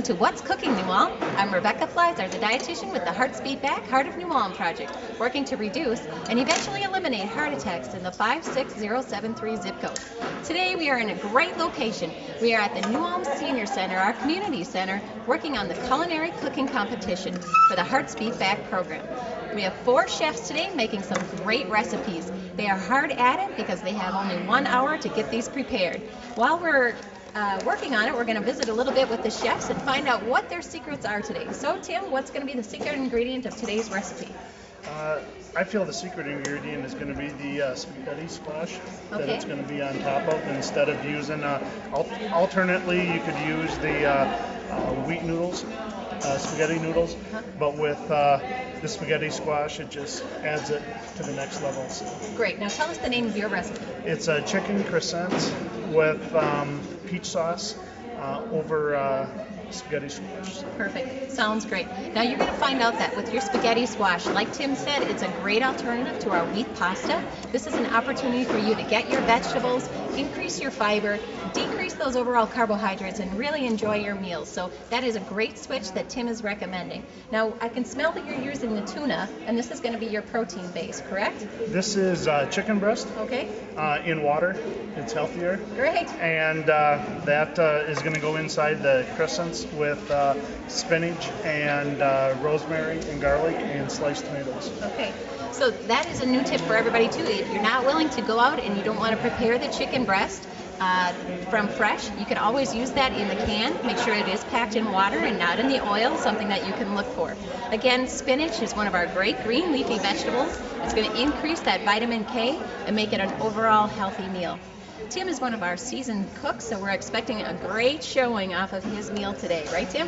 Welcome to What's Cooking New Ulm. I'm Rebecca Fliszar, the dietitian with the Heart's Beat Back Heart of New Ulm project, working to reduce and eventually eliminate heart attacks in the 56073 zip code. Today we are in a great location. We are at the New Ulm Senior Center, our community center, working on the Culinary cooking competition for the Heart's Beat Back program. We have 4 chefs today making some great recipes. They are hard at it because they have only 1 hour to get these prepared. While we're working on it, we're going to visit a little bit with the chefs and find out what their secrets are today. So Tim, what's going to be the secret ingredient of today's recipe? I feel the secret ingredient is going to be the spaghetti squash that it's going to be on top of. Instead of using, alternately you could use the wheat noodles, spaghetti noodles, but with the spaghetti squash it just adds it to the next level. So. Great. Now tell us the name of your recipe. It's a chicken croissants with peach sauce over spaghetti squash. Perfect. Sounds great. Now you're going to find out that with your spaghetti squash, like Tim said, it's a great alternative to our wheat pasta. This is an opportunity for you to get your vegetables, increase your fiber, decrease those overall carbohydrates, and really enjoy your meals. So that is a great switch that Tim is recommending. Now I can smell that you're using the tuna, and this is going to be your protein base, correct? This is chicken breast. Okay. In water. It's healthier. Great. And that is going to go inside the croissants with spinach and rosemary and garlic and sliced tomatoes. Okay. So that is a new tip for everybody too. If you're not willing to go out and you don't want to prepare the chicken breast from fresh, you can always use that in the can. Make sure it is packed in water and not in the oil, something that you can look for. Again, spinach is one of our great green leafy vegetables. It's going to increase that vitamin K and make it an overall healthy meal. Tim is one of our seasoned cooks, so we're expecting a great showing off of his meal today. Right, Tim?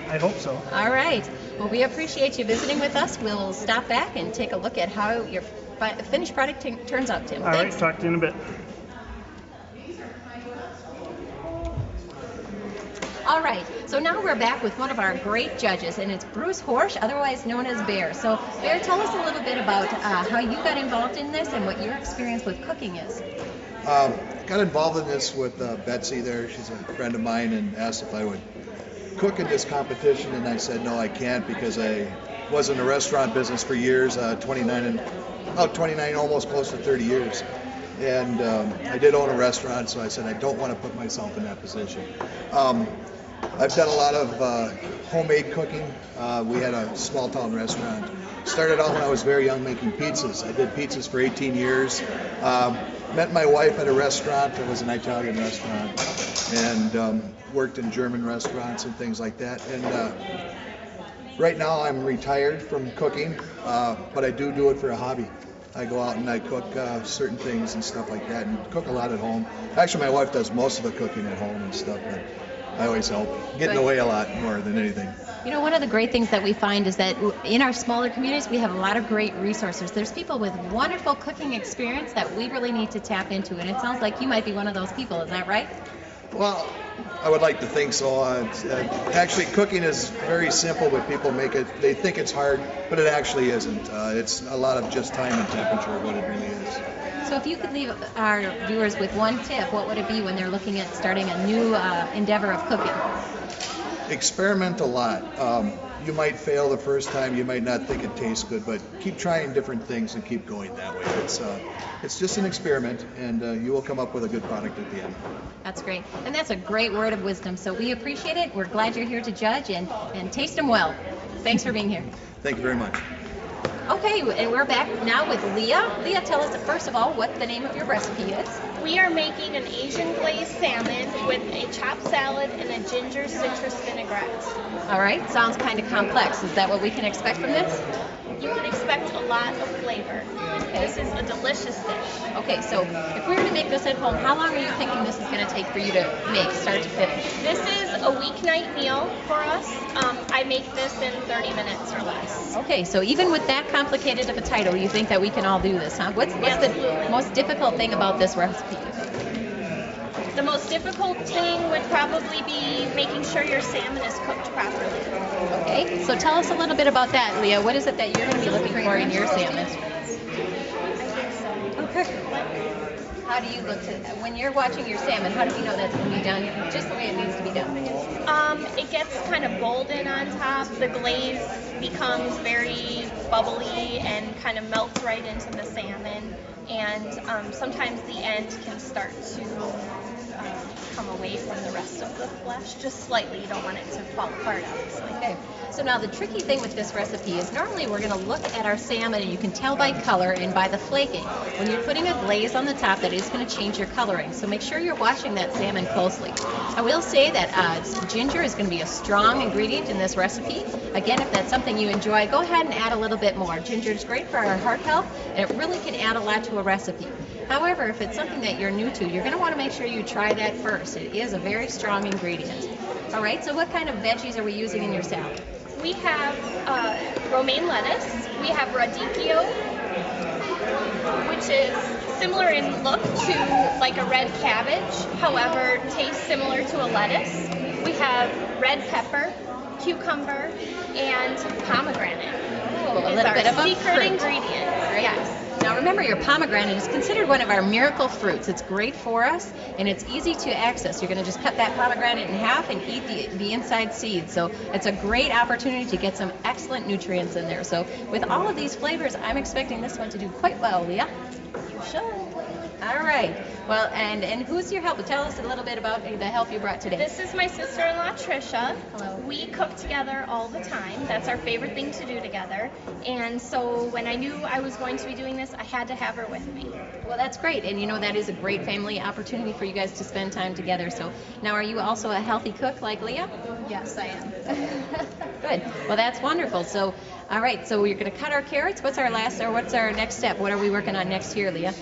I hope so. All right. Well, we appreciate you visiting with us. We'll stop back and take a look at how your finished product turns out, Tim. All Thanks. right, talk to you in a bit. All right, so now we're back with one of our great judges, and it's Bruce Horsch, otherwise known as Bear. So, Bear, tell us a little bit about how you got involved in this and what your experience with cooking is. Got involved in this with Betsy there. She's a friend of mine and asked if I would cook in this competition, and I said no, I can't, because I was in the restaurant business for years, 29, almost close to 30 years. And I did own a restaurant, so I said I don't want to put myself in that position. I've done a lot of homemade cooking. We had a small town restaurant. Started out when I was very young making pizzas. I did pizzas for 18 years. Met my wife at a restaurant. It was an Italian restaurant, and worked in German restaurants and things like that. And right now I'm retired from cooking, but I do it for a hobby. I go out and I cook certain things and stuff like that, and cook a lot at home. Actually, my wife does most of the cooking at home and stuff, but I always help. Get in the way a lot more than anything. You know, one of the great things that we find is that in our smaller communities, we have a lot of great resources. There's people with wonderful cooking experience that we really need to tap into, and it sounds like you might be one of those people. Is that right? Well, I would like to think so. Actually, cooking is very simple, but people they think it's hard, but it actually isn't. It's a lot of just time and temperature, what it really is. So if you could leave our viewers with one tip, what would it be when they're looking at starting a new endeavor of cooking? Experiment a lot. You might fail the first time, you might not think it tastes good, but keep trying different things and keep going that way. It's just an experiment, and you will come up with a good product at the end. That's great. And that's a great word of wisdom. So we appreciate it. We're glad you're here to judge and taste them well. Thanks for being here. Thank you very much. Okay, and we're back now with Leah. Leah, tell us first of all what the name of your recipe is. We are making an Asian glazed salmon with a chopped salad and a ginger citrus vinaigrette. All right, sounds kind of complex. Is that what we can expect from this? You can expect a lot of flavor. This is a delicious dish. Okay, so if we were to make this at home, how long are you thinking this is going to take for you to make, start to finish? This is a weeknight meal for us. I make this in 30 minutes or less. Okay, so even with that complicated of a title, you think that we can all do this, huh? What's the most difficult thing about this recipe? The most difficult thing would probably be making sure your salmon is cooked properly. Okay, so tell us a little bit about that, Leah. What is it that you're going to be looking for in your salmon? I think so. Okay. How do you look to, when you're watching your salmon, how do you know that's going to be done just the way it needs to be done? It gets kind of golden on top. The glaze becomes very bubbly and kind of melts right into the salmon. And sometimes the end can start to come away from the rest of the flesh, just slightly. You don't want it to fall apart, obviously. Okay. So now the tricky thing with this recipe is normally we're going to look at our salmon and you can tell by color and by the flaking. When you're putting a glaze on the top, that is going to change your coloring. So make sure you're watching that salmon closely. I will say that ginger is going to be a strong ingredient in this recipe. Again, if that's something you enjoy, go ahead and add a little bit more. Ginger is great for our heart health, and it really can add a lot to a recipe. However, if it's something that you're new to, you're going to want to make sure you try that first. It is a very strong ingredient. All right, so what kind of veggies are we using in your salad? We have romaine lettuce. We have radicchio, which is similar in look to like a red cabbage, however, tastes similar to a lettuce. We have red pepper, cucumber, and pomegranate. Oh, a little bit of a secret fruit. ingredient. Right. Yes. Now remember, your pomegranate is considered one of our miracle fruits. It's great for us, and it's easy to access. You're going to just cut that pomegranate in half and eat the inside seeds. So it's a great opportunity to get some excellent nutrients in there. So with all of these flavors, I'm expecting this one to do quite well, Leah. You should. All right. Well, and who's your help? Tell us a little bit about the help you brought today. This is my sister-in-law, Trisha. Hello. We cook together all the time. That's our favorite thing to do together. And so when I knew I was going to be doing this, I had to have her with me. Well, that's great. And you know, that is a great family opportunity for you guys to spend time together. So now, are you also a healthy cook like Leah? Yes, I am. Good. Well, that's wonderful. So, all right. So we're going to cut our carrots. What's our next step? What are we working on next here, Leah?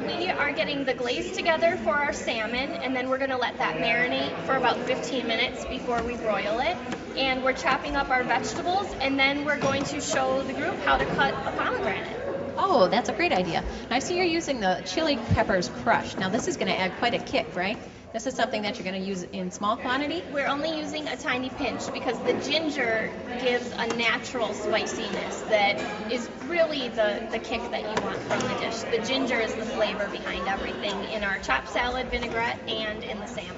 We are getting the glaze together for our salmon, and then we're going to let that marinate for about 15 minutes before we broil it. And we're chopping up our vegetables, and then we're going to show the group how to cut a pomegranate. Oh, that's a great idea. Now, I see you're using the chili peppers crushed. Now, this is going to add quite a kick, right? This is something that you're going to use in small quantity? We're only using a tiny pinch because the ginger gives a natural spiciness that is really the kick that you want from the dish. The ginger is the flavor behind everything in our chopped salad vinaigrette and in the salmon.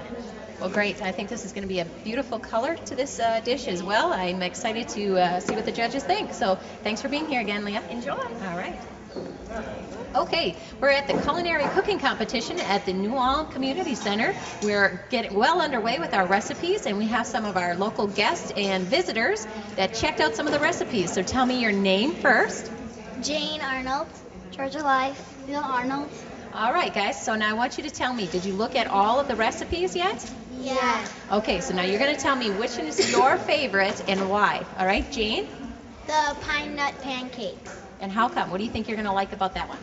Well, great. I think this is going to be a beautiful color to this dish as well. I'm excited to see what the judges think. So thanks for being here again, Leah. Enjoy. All right. Okay, we're at the culinary cooking competition at the New Ulm Community Center. We're getting well underway with our recipes, and we have some of our local guests and visitors that checked out some of the recipes. So tell me your name first. Jane Arnold, Georgia Life, Bill Arnold. All right, guys, so now I want you to tell me, did you look at all of the recipes yet? Yeah. Okay, so now you're going to tell me which one is your favorite and why. All right, Jane? The pine nut pancakes. And how come? What do you think you're going to like about that one?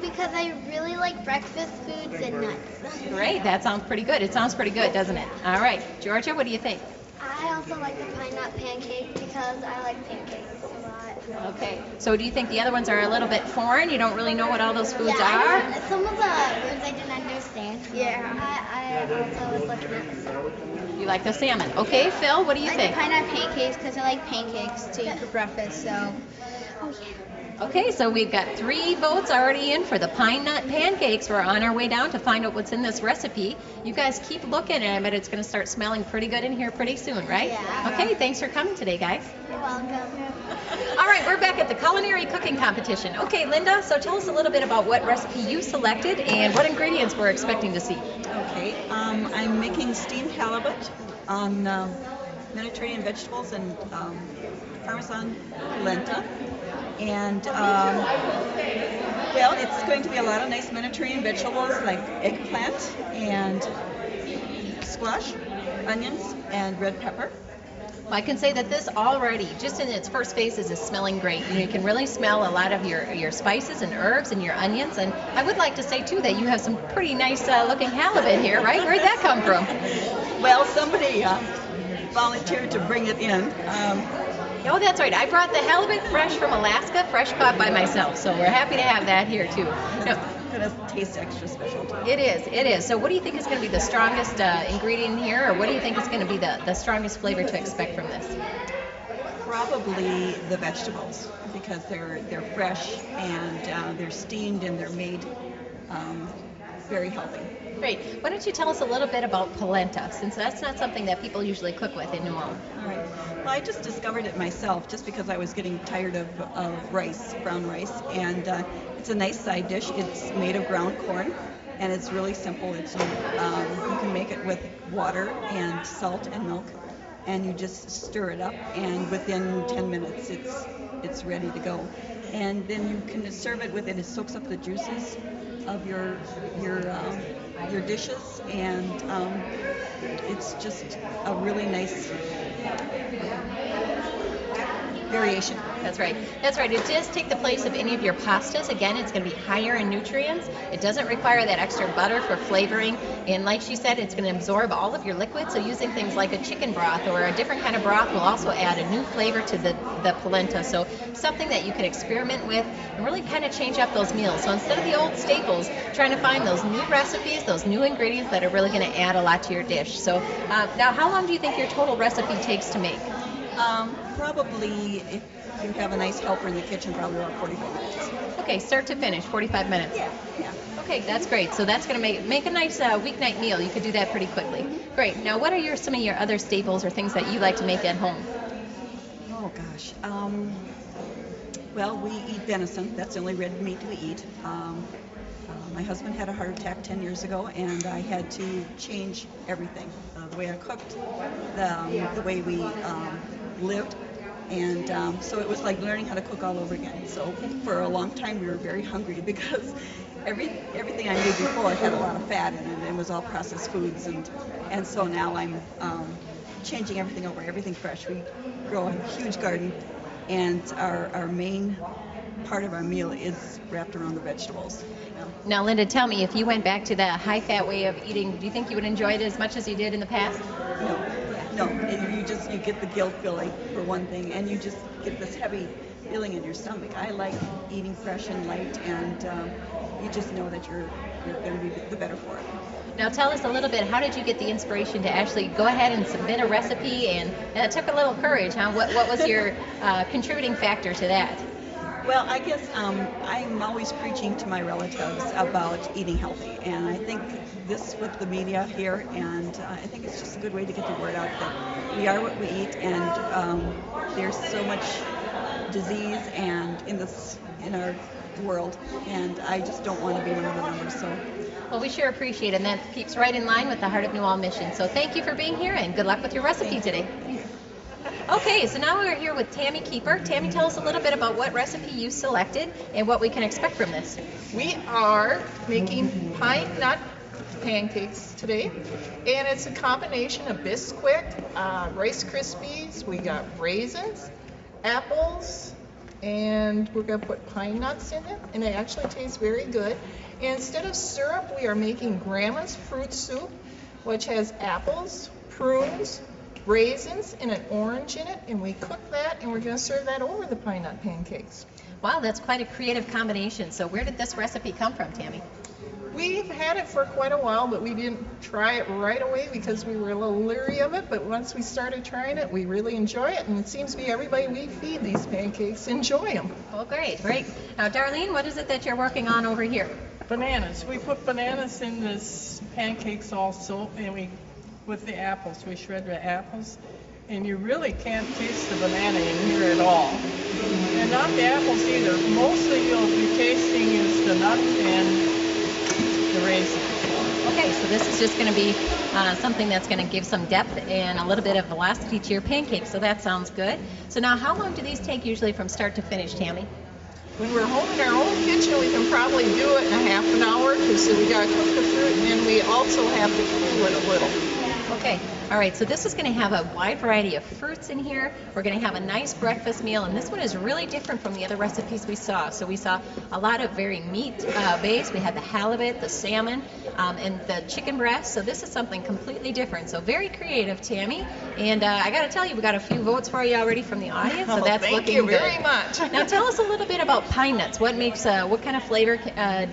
Because I really like breakfast foods and nuts. Great, that sounds pretty good. It sounds pretty good, doesn't it? All right, Georgia, what do you think? I also like the pine nut pancake because I like pancakes a lot. Okay, so do you think the other ones are a little bit foreign? You don't really know what all those foods Yeah, are? some of the words I didn't understand. Yeah. I also was looking at the salmon. You like the salmon. Okay, Phil, what do you I like think? the pine nut pancakes because I like pancakes to eat for breakfast, so. Oh, yeah. Okay, so we've got 3 votes already in for the pine nut pancakes. We're on our way down to find out what's in this recipe. You guys keep looking, and I bet it's going to start smelling pretty good in here pretty soon, right? Yeah. Okay, thanks for coming today, guys. You're welcome. All right, we're back at the culinary cooking competition. Okay, Linda, so tell us a little bit about what recipe you selected and what ingredients we're expecting to see. Okay, I'm making steamed halibut on Mediterranean vegetables and Parmesan polenta. And, well, it's going to be a lot of nice Mediterranean vegetables like eggplant and squash, onions, and red pepper. Well, I can say that this already, just in its first phases, is smelling great. You can really smell a lot of your spices and herbs and your onions. And I would like to say, too, that you have some pretty nice looking halibut here, right? Where'd that come from? Well, somebody volunteered to bring it in. Oh, that's right. I brought the halibut fresh from Alaska, fresh caught by myself. So we're happy to have that here, too. Now, It's going to taste extra special. it is. So what do you think is going to be the strongest ingredient here, or what do you think is going to be the strongest flavor to expect from this? Probably the vegetables because they're fresh and they're steamed and they're made very healthy. Great. Why don't you tell us a little bit about polenta, since that's not something that people usually cook with in New Ulm. All right. Well, I just discovered it myself just because I was getting tired of rice, brown rice, and it's a nice side dish. It's made of ground corn, and it's really simple. It's you can make it with water and salt and milk, and you just stir it up, and within 10 minutes it's ready to go. And then you can serve it with it. It soaks up the juices of your dishes, and it's just a really nice variation. That's right. That's right. It does take the place of any of your pastas. Again, it's going to be higher in nutrients. It doesn't require that extra butter for flavoring. And like she said, it's going to absorb all of your liquids. So using things like a chicken broth or a different kind of broth will also add a new flavor to the polenta. So something that you can experiment with and really kind of change up those meals. So instead of the old staples, trying to find those new recipes, those new ingredients that are really going to add a lot to your dish. So now, how long do you think your total recipe takes to make? Probably, if you have a nice helper in the kitchen, probably about 45 minutes. Okay, start to finish, 45 minutes. Yeah. Okay, that's great. So that's going to make a nice weeknight meal. You could do that pretty quickly. Great. Now, what are some of your other staples or things that you like to make at home? Oh gosh. Well, we eat venison. That's the only red meat we eat. My husband had a heart attack 10 years ago, and I had to change everything. The way I cooked, the way we lived, and so it was like learning how to cook all over again. So for a long time we were very hungry because everything I made before had a lot of fat in it, and it was all processed foods, and so now I'm changing everything over, everything fresh. We grow a huge garden, and our main part of our meal is wrapped around the vegetables. Now, Linda, tell me, if you went back to the high-fat way of eating, do you think you would enjoy it as much as you did in the past? No. And you get the guilt feeling for one thing, and you just get this heavy feeling in your stomach. I like eating fresh and light, and you just know that you're going to be the better for it. Now, tell us a little bit, how did you get the inspiration to actually go ahead and submit a recipe? And it took a little courage, huh? What was your contributing factor to that? Well, I guess I'm always preaching to my relatives about eating healthy, and I think this with the media here, and I think it's just a good way to get the word out that we are what we eat, and there's so much disease and in our world, and I just don't want to be one of the numbers. So. Well, we sure appreciate it, and that keeps right in line with the Heart of New Ulm mission. So thank you for being here, and good luck with your recipe today. Okay, so now we're here with Tammy Keeper. Tammy, tell us a little bit about what recipe you selected and what we can expect from this. We are making pine nut pancakes today, and it's a combination of Bisquick, Rice Krispies, we got raisins, apples, and we're going to put pine nuts in it, and it actually tastes very good. And instead of syrup, we are making Grandma's fruit soup, which has apples, prunes, raisins, and an orange in it, and we cook that, and we're going to serve that over the pine nut pancakes. Wow, that's quite a creative combination. So where did this recipe come from, Tammy? We've had it for quite a while, but we didn't try it right away because we were a little leery of it, but once we started trying it, we really enjoy it, and it seems to be everybody we feed these pancakes enjoy them. Well, great. Now, Darlene, what is it that you're working on over here? Bananas. We put bananas in this pancakes also, and with the apples. We shred the apples, and you really can't taste the banana in here at all. And not the apples either. Mostly you'll be tasting is the nut and the raisins. Okay, so this is just going to be something that's going to give some depth and a little bit of velocity to your pancakes, so that sounds good. So now, how long do these take usually from start to finish, Tammy? When we're home in our own kitchen, we can probably do it in a half an hour because we got to cook the fruit, and then we also have to cool it a little. Okay, all right, so this is going to have a wide variety of fruits in here. We're going to have a nice breakfast meal, and this one is really different from the other recipes we saw. So we saw a lot of very meat-based. We had the halibut, the salmon, and the chicken breast. So this is something completely different. So very creative, Tammy. And I got to tell you, we got a few votes for you already from the audience, so that's looking good. Thank you very much. Now tell us a little bit about pine nuts. What kind of flavor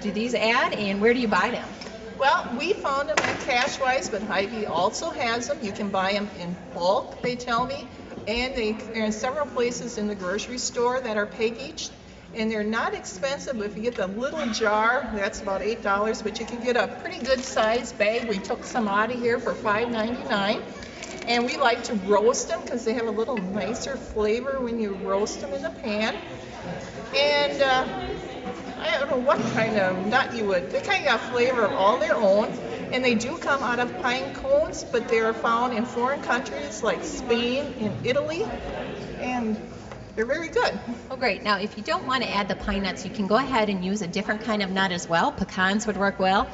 do these add, and where do you buy them? Well, we found them at Cashwise, but Hy-Vee also has them. You can buy them in bulk, they tell me, and they're in several places in the grocery store that are packaged. And they're not expensive. If you get the little jar, that's about $8, but you can get a pretty good sized bag. We took some out of here for $5.99. And we like to roast them because they have a little nicer flavor when you roast them in the pan. And I don't know what kind of nut you would. They kind of got flavor of all their own. And they do come out of pine cones, but they are found in foreign countries like Spain and Italy. And they're very good. Oh, great. Now, if you don't want to add the pine nuts, you can go ahead and use a different kind of nut as well. Pecans would work well.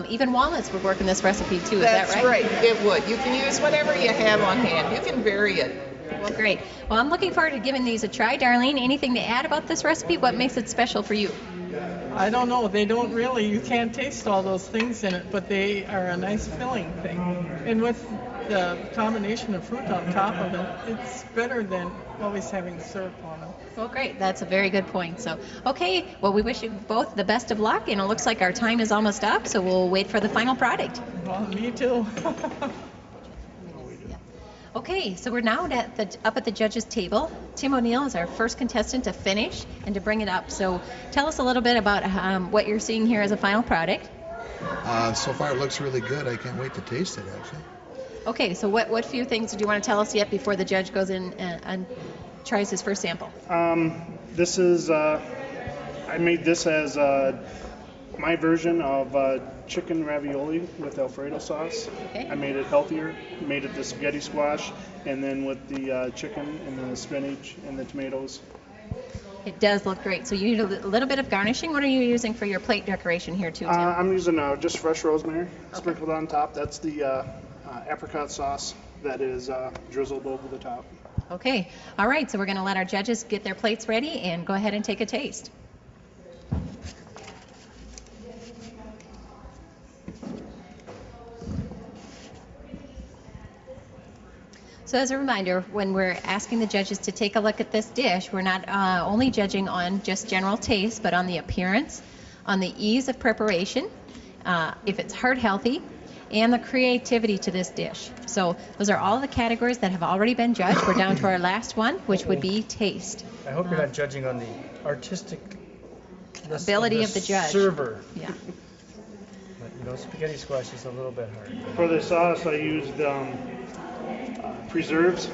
Even walnuts would work in this recipe too. That's is that right? Right. It would. You can use whatever you have on hand. You can vary it. Well, great. Well, I'm looking forward to giving these a try. Darlene, anything to add about this recipe? What makes it special for you? I don't know. They don't really, you can't taste all those things in it, but they are a nice filling thing. And with the combination of fruit on top of it, it's better than always having syrup on it. Well, great. That's a very good point. So, okay. Well, we wish you both the best of luck, and it looks like our time is almost up, so we'll wait for the final product. Well, me too. Okay, so we're now up at the judges' table. Tim O'Neill is our first contestant to finish and to bring it up. So tell us a little bit about what you're seeing here as a final product. So far it looks really good. I can't wait to taste it, actually. Okay, so what few things do you want to tell us yet before the judge goes in and tries his first sample? This is, I made this as my version of chicken ravioli with Alfredo sauce. Okay. I made it healthier, made it the spaghetti squash, and then with the chicken and the spinach and the tomatoes. It does look great. So you need a little bit of garnishing. What are you using for your plate decoration here too, Tim? I'm using just fresh rosemary sprinkled on top. That's the apricot sauce that is drizzled over the top. Okay. All right, so we're going to let our judges get their plates ready and go ahead and take a taste. So as a reminder, when we're asking the judges to take a look at this dish, we're not only judging on just general taste, but on the appearance, on the ease of preparation, if it's heart healthy, and the creativity to this dish. So those are all the categories that have already been judged. We're down to our last one, which would be taste. I hope you're not judging on the artistic Ability of the judge. server. Yeah. But, spaghetti squash is a little bit hard. For the sauce, I used preserves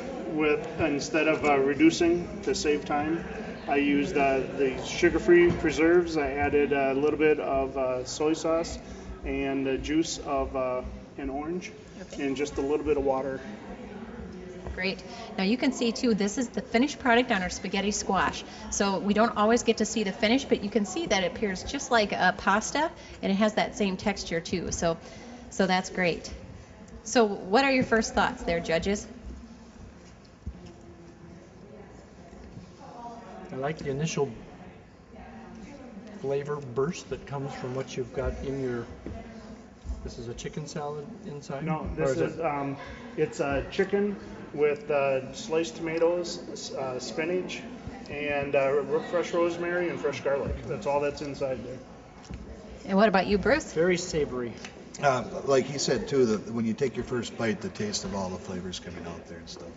instead of reducing to save time. I used the sugar-free preserves. I added a little bit of soy sauce and the juice of an orange and just a little bit of water. Great. Now you can see too, this is the finished product on our spaghetti squash. So we don't always get to see the finish, but you can see that it appears just like a pasta, and it has that same texture too. So that's great. So what are your first thoughts there, judges? I like the initial flavor burst that comes from what you've got in your. This is a chicken salad inside? No, this is it's chicken with sliced tomatoes, spinach, and fresh rosemary and fresh garlic. That's all that's inside there. And what about you, Bruce? Very savory. Like he said too, when you take your first bite, the taste of all the flavors coming out there and stuff.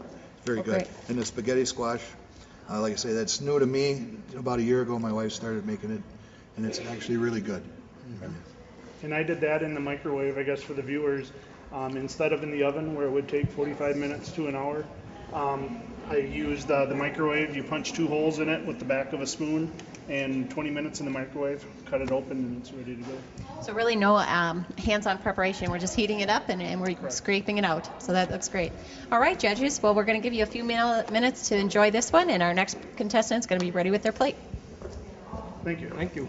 It's very good. Great. And the spaghetti squash, like I say, that's new to me. About a year ago, my wife started making it, and it's actually really good. Okay. And I did that in the microwave, I guess, for the viewers. Instead of in the oven, where it would take 45 minutes to an hour, I used the microwave. You punch 2 holes in it with the back of a spoon, and 20 minutes in the microwave, cut it open, and it's ready to go. So really no hands-on preparation. We're just heating it up and we're scraping it out. So that looks great. All right, judges. Well, we're going to give you a few minutes to enjoy this one, and our next contestant's going to be ready with their plate. Thank you. Thank you.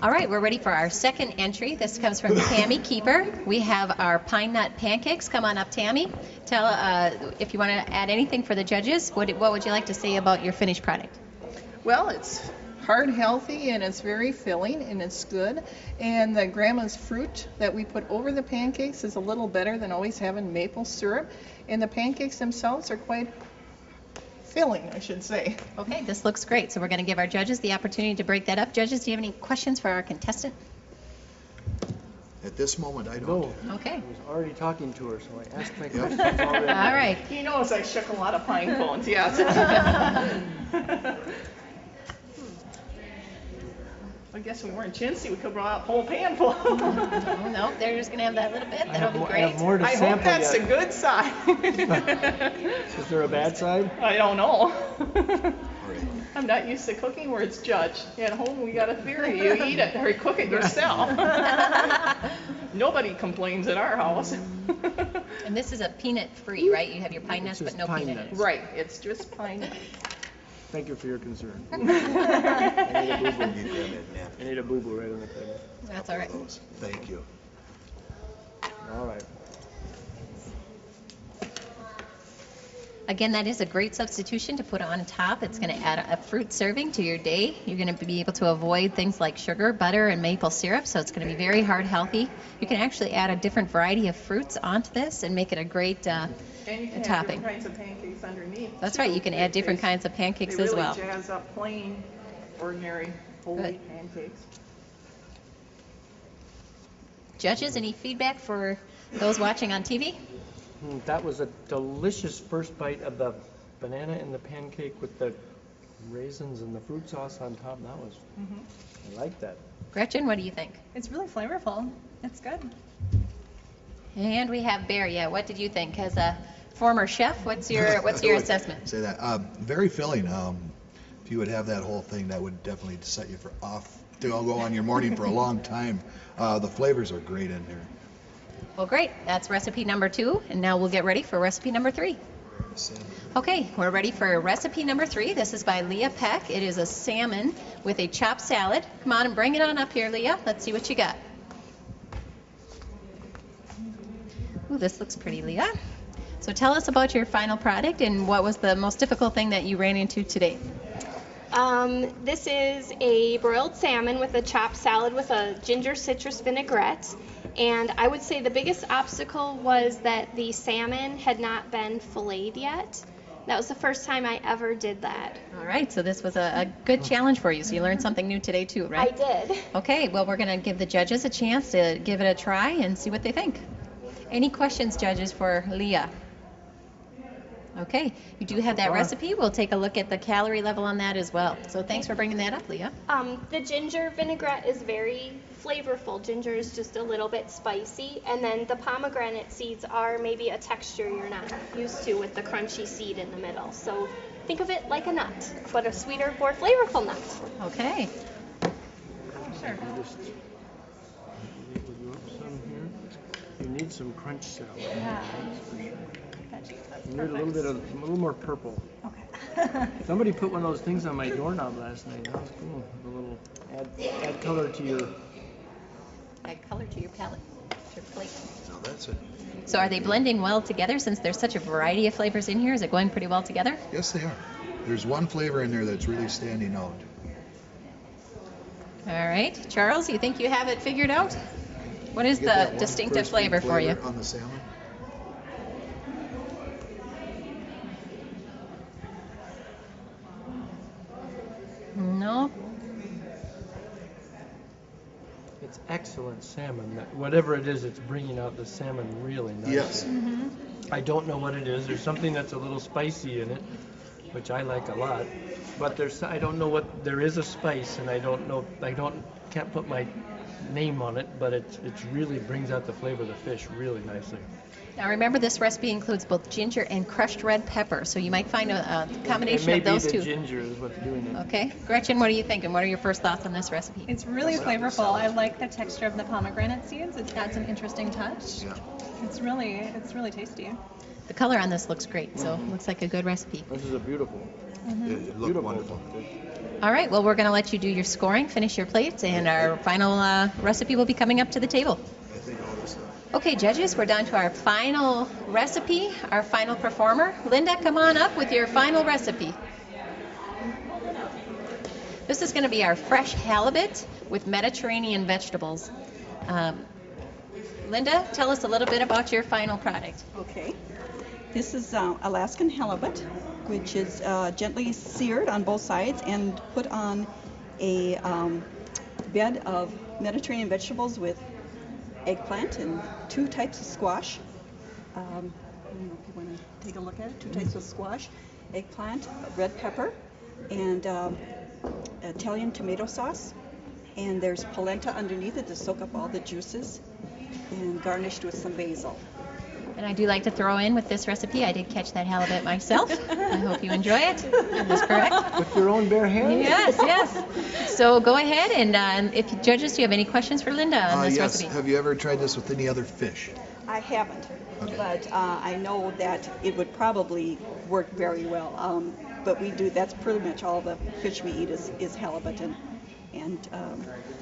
All right, we're ready for our second entry. This comes from Tammy Keeper. We have our pine nut pancakes. Come on up, Tammy. Tell if you want to add anything for the judges. What would you like to say about your finished product? Well, it's heart healthy and it's very filling and it's good. And the grandma's fruit that we put over the pancakes is a little better than always having maple syrup. And the pancakes themselves are quite filling, I should say. Okay, this looks great. So we're going to give our judges the opportunity to break that up. Judges, do you have any questions for our contestant? At this moment, I don't. No. Okay. I was already talking to her, so I asked my Yep. questions already. All right. He knows I shook a lot of pine cones, yes. I guess we weren't chintzy, we could have brought a whole pan full. Oh, no, they're just going to have that little bit. That'll be I great. have more to I sample hope that's yet. the good side. Is there a bad side? I don't know. I'm not used to cooking where it's judged. At home, we got a theory. You eat it or cook it yourself. Nobody complains at our house. And this is a peanut-free, right? You have your pine nuts, It's but just no pine peanut in it. nuts. Right, it's just pine. Thank you for your concern. I need a boo-boo. I need a boo-boo right on the table. That's all right. Thank you. All right. Again, that is a great substitution to put on top. It's going to add a fruit serving to your day. You're going to be able to avoid things like sugar, butter, and maple syrup, so it's going to be very heart healthy. You can actually add a different variety of fruits onto this and make it a great And you can have topping. different kinds of pancakes underneath. That's too. right. You can add different kinds of pancakes They as really well. jazz up plain, ordinary, whole Good. wheat pancakes. Judges, any feedback for those watching on TV? That was a delicious first bite of the banana in the pancake with the raisins and the fruit sauce on top. That was, I like that. Gretchen, what do you think? It's really flavorful. It's good. And we have Bear. Yeah, what did you think? As a former chef, what's your assessment? Say that. Very filling. If you would have that whole thing, that would definitely set you off to go on your morning for a long time. The flavors are great in here. Well, great. That's recipe number 2, and now we'll get ready for recipe number 3. Okay, we're ready for recipe number 3. This is by Leah Peck. It is a salmon with a chopped salad. Come on and bring it on up here, Leah. Let's see what you got. Ooh, this looks pretty, Leah. So tell us about your final product and what was the most difficult thing that you ran into today. This is a broiled salmon with a chopped salad with a ginger citrus vinaigrette. And I would say the biggest obstacle was that the salmon had not been filleted yet. That was the first time I ever did that. All right, so this was a good challenge for you. So you learned something new today too, right? I did. Okay, well, we're going to give the judges a chance to give it a try and see what they think. Any questions, judges, for Leah? Okay, you do have that recipe. We'll take a look at the calorie level on that as well. So thanks for bringing that up, Leah. The ginger vinaigrette is very flavorful. Ginger is just a little bit spicy. And then the pomegranate seeds are maybe a texture you're not used to with the crunchy seed in the middle. So think of it like a nut, but a sweeter, more flavorful nut. Okay. Sure. You need some crunch salad. Yeah. You need a little more purple. Okay. Somebody put one of those things on my doorknob last night. That was cool. A little add color to your. Add color to your palette, to your plate. No, that's it. So are they blending well together since there's such a variety of flavors in here? Is it going pretty well together? Yes, they are. There's one flavor in there that's really standing out. All right. Charles, you think you have it figured out? What is Get that the one distinctive first flavor for you? on the salmon. No. It's excellent salmon. Whatever it is, it's bringing out the salmon really nicely. Yes. I don't know what it is. There's something that's a little spicy in it, which I like a lot. But I don't know what, there is a spice, and can't put my name on it, but it really brings out the flavor of the fish really nicely. Now remember, this recipe includes both ginger and crushed red pepper, so you might find a combination of those two. It may be the ginger is what's doing it. Okay. Gretchen, what are you thinking? What are your first thoughts on this recipe? It's really flavorful. I like the texture of the pomegranate seeds. It adds an interesting touch. Yeah. It's really tasty. The color on this looks great, so it looks like a good recipe. This is a beautiful. It looked Beautiful. wonderful. All right, well, we're going to let you do your scoring, finish your plates, and our final recipe will be coming up to the table. I think all this stuff. Okay, judges, we're down to our final recipe, our final performer. Linda, come on up with your final recipe. This is going to be our fresh halibut with Mediterranean vegetables. Linda, tell us a little bit about your final product. Okay. This is Alaskan halibut, which is gently seared on both sides and put on a bed of Mediterranean vegetables with eggplant and 2 types of squash. I don't know if you want to take a look at it. 2 types of squash, eggplant, red pepper, and Italian tomato sauce. And there's polenta underneath it to soak up all the juices, and garnished with some basil. And I do like to throw in with this recipe, I did catch that halibut myself. I hope you enjoy it. That is correct. With your own bare hands? Yes, yes. So go ahead, and if judges, do you have any questions for Linda on this yes. recipe? Have you ever tried this with any other fish? I haven't, Okay. but I know that it would probably work very well. But that's pretty much all the fish we eat is halibut and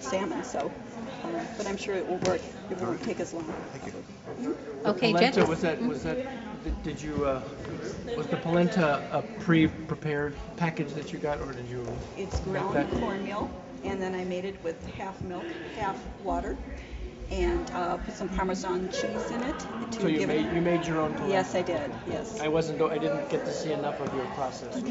salmon. So, but I'm sure it will work. It won't take as long. Thank you. Okay, Polenta, judges. was the polenta a pre-prepared package that you got, or did you? It's ground that- cornmeal, and then I made it with half milk, half water, and put some Parmesan cheese in it. So you made your own polenta? Yes, I did. Yes. I didn't get to see enough of your process.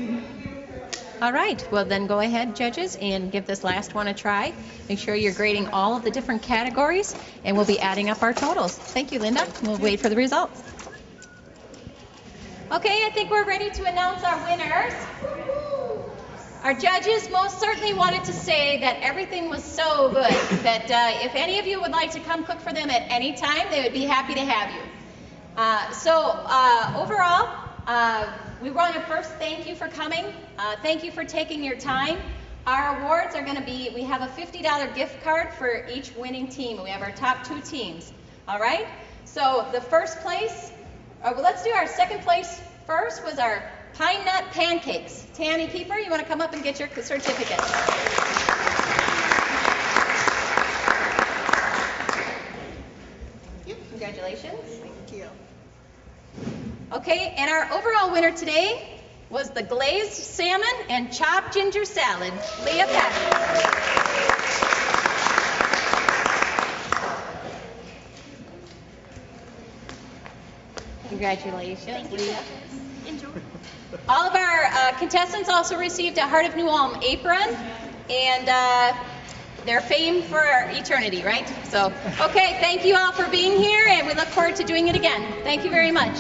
All right, well then go ahead, judges, and give this last one a try. Make sure you're grading all of the different categories, and we'll be adding up our totals. Thank you, Linda. We'll wait for the results. Okay, I think we're ready to announce our winners. Our judges most certainly wanted to say that everything was so good that if any of you would like to come cook for them at any time, they would be happy to have you. Overall, we want to first thank you for coming. Thank you for taking your time. Our awards are going to be, we have a $50 gift card for each winning team. We have our top 2 teams. All right? So the first place, let's do our second place first, was our pine nut pancakes. Tanny Keeper, you want to come up and get your certificate? Congratulations. Thank you. Okay, and our overall winner today was the glazed salmon and chopped ginger salad. Leah Patrick. Congratulations, Leah. Enjoy. All of our contestants also received a Heart of New Ulm apron, and they're famed for eternity, right? So, okay, thank you all for being here, and we look forward to doing it again. Thank you very much.